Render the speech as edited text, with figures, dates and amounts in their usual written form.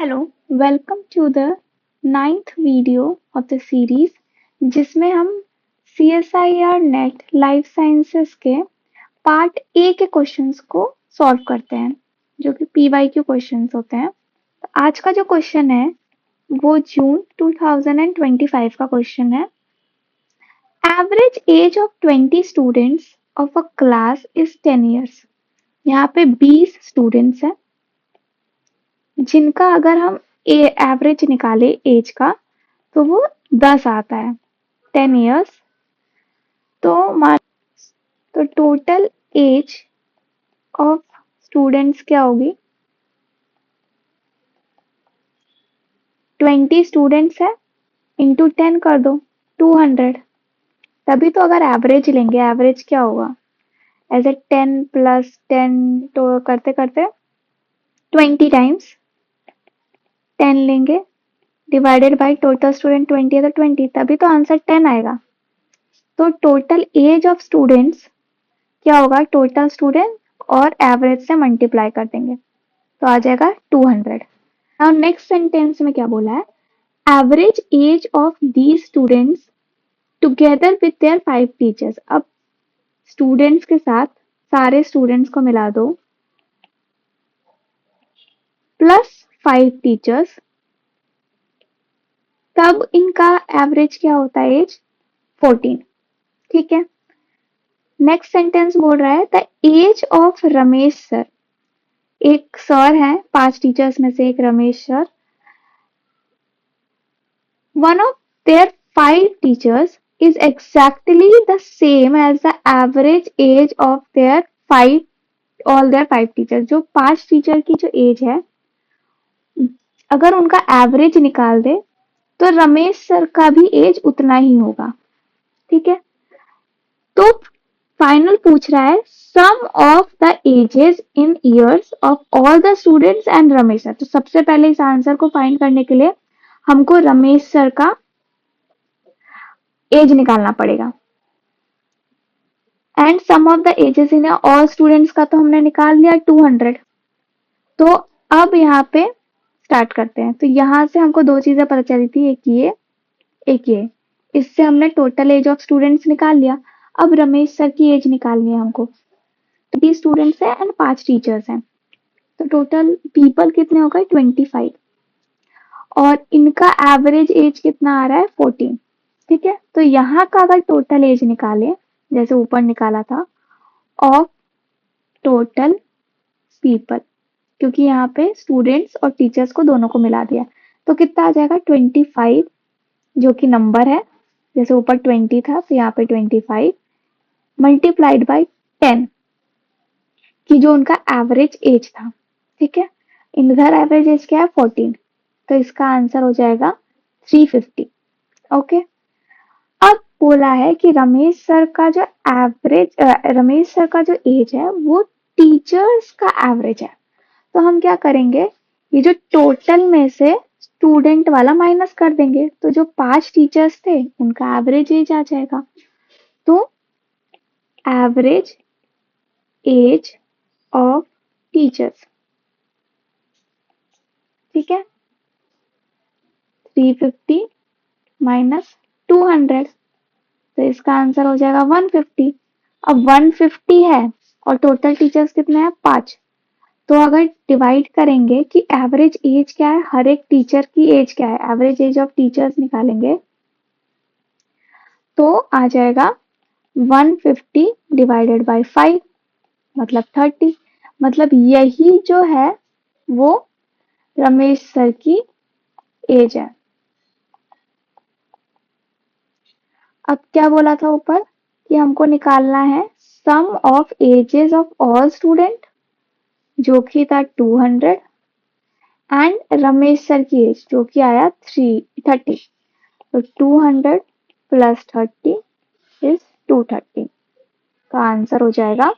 Hello, welcome to the 9th video of the series जिसमें हम CSIR NET life sciences के part A के questions को solve करते हैं जो कि PYQ क्वेश्चंस होते हैं। तो आज का जो क्वेश्चन है वो जून 2025 का क्वेश्चन है। Average age of 20 students of a class is 10 years. यहाँ पे 20 स्टूडेंट्स हैं जिनका अगर हम एवरेज निकाले एज का तो वो 10 आता है, 10 ईयर्स। तो टोटल एज ऑफ स्टूडेंट्स क्या होगी? 20 स्टूडेंट्स है इंटू 10 कर दो, 200। तभी तो अगर एवरेज लेंगे, एवरेज क्या होगा? ऐसे 10 प्लस 10 तो करते करते 20 टाइम्स 10 लेंगे डिवाइडेड बाई टोटल स्टूडेंट 20 है तो 20, तभी तो आंसर 10 आएगा। तो टोटल एज ऑफ स्टूडेंट्स क्या होगा? टोटल स्टूडेंट और एवरेज से मल्टीप्लाई कर देंगे तो आ जाएगा 200। नाउ नेक्स्ट सेंटेंस में क्या बोला है? Average age of these students together with their 5 teachers. अब स्टूडेंट्स के साथ सारे स्टूडेंट्स को मिला दो प्लस 5 टीचर्स, तब इनका एवरेज क्या होता है? एज 14। ठीक है। नेक्स्ट सेंटेंस बोल रहा है the age of Ramesh sir. एक सर है, 5 टीचर्स में से एक Ramesh sir. One of their 5 teachers is exactly the same as the average age of their 5 teachers। जो 5 टीचर की जो एज है, अगर उनका एवरेज निकाल दे तो रमेश सर का भी एज उतना ही होगा। ठीक है। तो फाइनल पूछ रहा है sum of the ages in years of all the students and Ramesh sir. तो सबसे पहले इस आंसर को फाइंड करने के लिए हमको रमेश सर का एज निकालना पड़ेगा। And sum of the ages in all students का तो हमने निकाल लिया 200। तो अब यहाँ पे स्टार्ट करते हैं। तो यहाँ से हमको दो चीजें पता चली थी, एक ये। इससे हमने टोटल एज ऑफ स्टूडेंट्स निकाल लिया। अब रमेश सर की एज निकालनी है हमको। 20 स्टूडेंट्स है एंड 5 टीचर्स हैं, तो टोटल पीपल कितने हो गए? 25। और इनका एवरेज एज कितना आ रहा है? 14। ठीक है। तो यहाँ का अगर टोटल एज निकाले जैसे ऊपर निकाला था ऑफ टोटल पीपल, क्योंकि यहाँ पे स्टूडेंट्स और टीचर्स को दोनों को मिला दिया, तो कितना आ जाएगा? 25 जो कि नंबर है, जैसे ऊपर 20 था तो यहाँ पे 25 मल्टीप्लाइड बाई 10 की जो उनका एवरेज एज था। ठीक है। इधर एवरेज एज क्या है? 14। तो इसका आंसर हो जाएगा 350। ओके। अब बोला है कि रमेश सर का जो एज है वो टीचर्स का एवरेज है। तो हम क्या करेंगे? ये जो टोटल में से स्टूडेंट वाला माइनस कर देंगे, तो जो 5 टीचर्स थे उनका एवरेज एज आ जाएगा। तो एवरेज एज ऑफ टीचर्स, ठीक है, 350 माइनस 200, तो इसका आंसर हो जाएगा 150। अब 150 है और टोटल टीचर्स कितने हैं? 5। तो अगर डिवाइड करेंगे कि एवरेज एज क्या है, हर एक टीचर की एज क्या है, एवरेज एज ऑफ टीचर्स निकालेंगे तो आ जाएगा 150 डिवाइडेड बाई 5 मतलब 30। मतलब यही जो है वो रमेश सर की एज है। अब क्या बोला था ऊपर कि हमको निकालना है sum of ages of all student जो कि था 200 एंड रमेश सर की एज जो कि आया 30। तो 200 प्लस 30 इज 230 का आंसर हो जाएगा